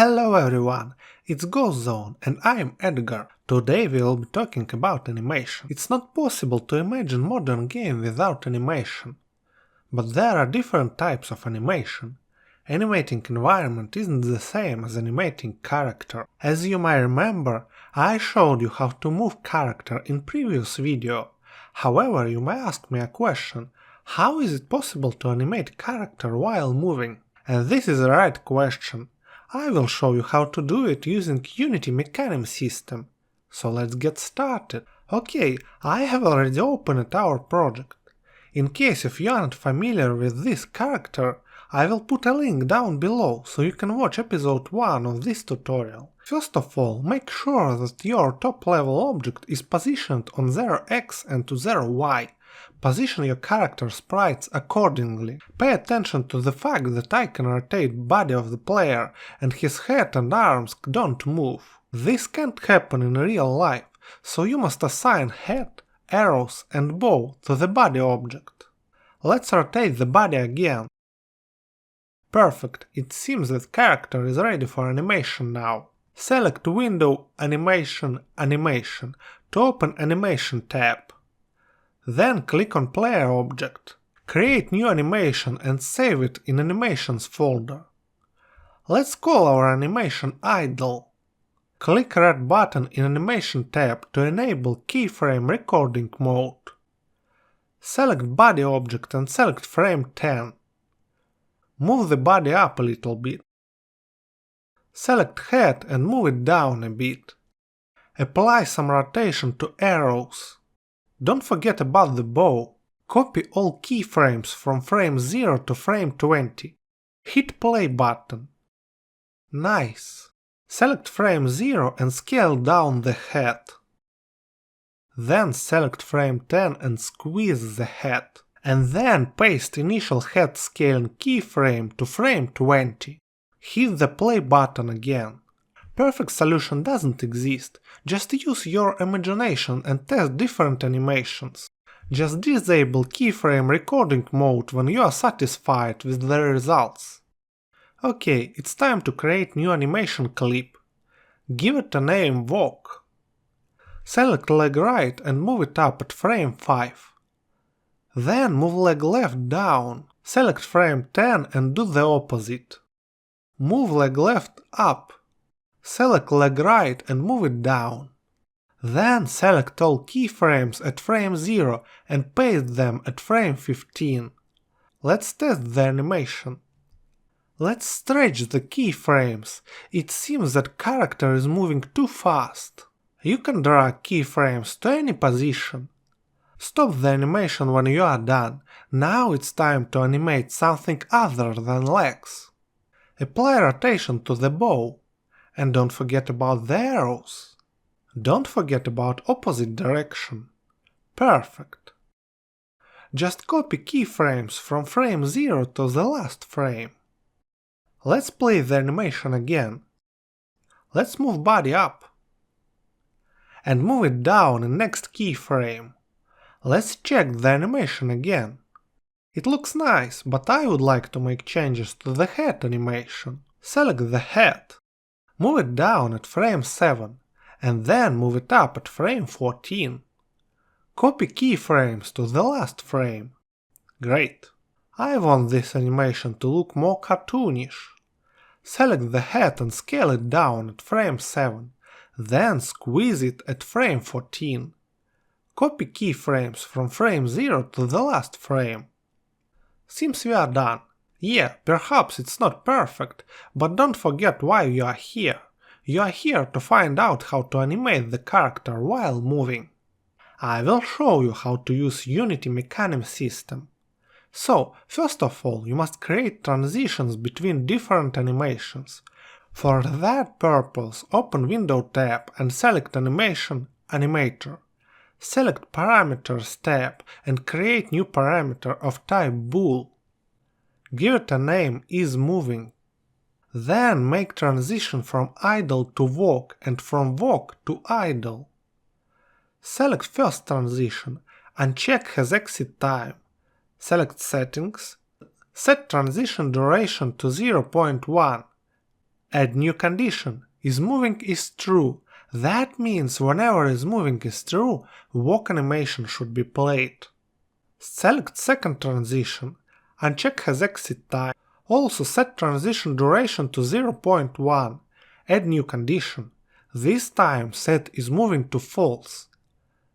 Hello everyone, it's Ghost Zone and I'm Edgar. Today we will be talking about animation. It's not possible to imagine modern game without animation. But there are different types of animation. Animating environment isn't the same as animating character. As you may remember, I showed you how to move character in previous video. However, you may ask me a question: how is it possible to animate character while moving? And this is the right question. I will show you how to do it using Unity Mecanim system. So let's get started. Okay, I have already opened our project. In case if you aren't familiar with this character, I will put a link down below so you can watch episode 1 of this tutorial. First of all, make sure that your top level object is positioned on 0x and to 0y. Position your character sprites accordingly. Pay attention to the fact that I can rotate body of the player and his head and arms don't move. This can't happen in real life, so you must assign head, arrows and bow to the body object. Let's rotate the body again. Perfect, it seems that character is ready for animation now. Select Window, Animation, Animation to open Animation tab. Then click on Player Object. Create new animation and save it in Animations folder. Let's call our animation Idle. Click red button in Animation tab to enable keyframe recording mode. Select Body Object and select frame 10. Move the body up a little bit. Select head and move it down a bit. Apply some rotation to arrows. Don't forget about the bow. Copy all keyframes from frame 0 to frame 20. Hit play button. Nice. Select frame 0 and scale down the head. Then select frame 10 and squeeze the head. And then paste initial head scaling keyframe to frame 20. Hit the play button again. Perfect solution doesn't exist, just use your imagination and test different animations. Just disable keyframe recording mode when you are satisfied with the results. Okay, it's time to create new animation clip. Give it a name Walk. Select leg right and move it up at frame 5. Then move leg left down. Select frame 10 and do the opposite. Move leg left up. Select leg right and move it down. Then select all keyframes at frame 0 and paste them at frame 15. Let's test the animation. Let's stretch the keyframes. It seems that character is moving too fast. You can drag keyframes to any position. Stop the animation when you are done. Now it's time to animate something other than legs. Apply rotation to the bow. And don't forget about the arrows. Don't forget about opposite direction. Perfect. Just copy keyframes from frame 0 to the last frame. Let's play the animation again. Let's move body up. And move it down in next keyframe. Let's check the animation again. It looks nice, but I would like to make changes to the head animation. Select the head. Move it down at frame 7, and then move it up at frame 14. Copy keyframes to the last frame. Great. I want this animation to look more cartoonish. Select the head and scale it down at frame 7, then squeeze it at frame 14. Copy keyframes from frame 0 to the last frame. Seems we are done. Yeah, perhaps it's not perfect, but don't forget why you are here. You are here to find out how to animate the character while moving. I will show you how to use Unity Mecanim system. So, first of all, you must create transitions between different animations. For that purpose, open Window tab and select Animation, Animator. Select Parameters tab and create new parameter of type bool. Give it a name isMoving. Then make transition from idle to walk and from walk to idle. Select first transition, uncheck has exit time. Select settings. Set transition duration to 0.1. Add new condition. Is moving is true. That means whenever is moving is true, walk animation should be played. Select second transition. Uncheck has exit time. Also set transition duration to 0.1. Add new condition. This time set is moving to false.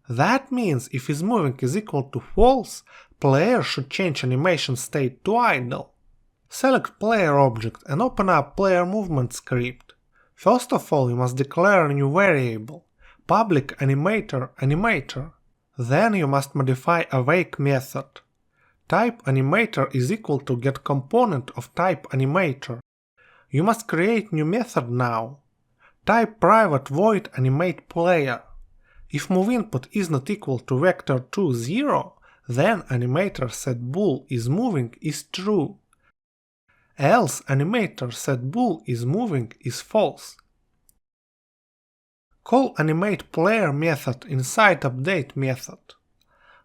That means if is moving is equal to false, player should change animation state to idle. Select player object and open up player movement script. First of all, you must declare a new variable, public animator. Then you must modify awake method. Type animator is equal to getComponent of type animator. You must create new method now. Type private void animate player. If moveInput is not equal to vector2 0, then animator set bool is moving is true. Else animator set bool is moving is false. Call animate player method inside update method.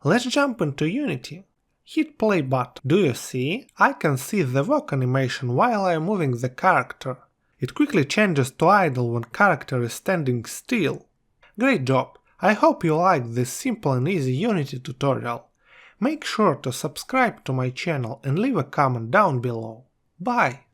Let's jump into Unity. Hit play button. Do you see? I can see the walk animation while I am moving the character. It quickly changes to idle when character is standing still. Great job! I hope you liked this simple and easy Unity tutorial. Make sure to subscribe to my channel and leave a comment down below. Bye!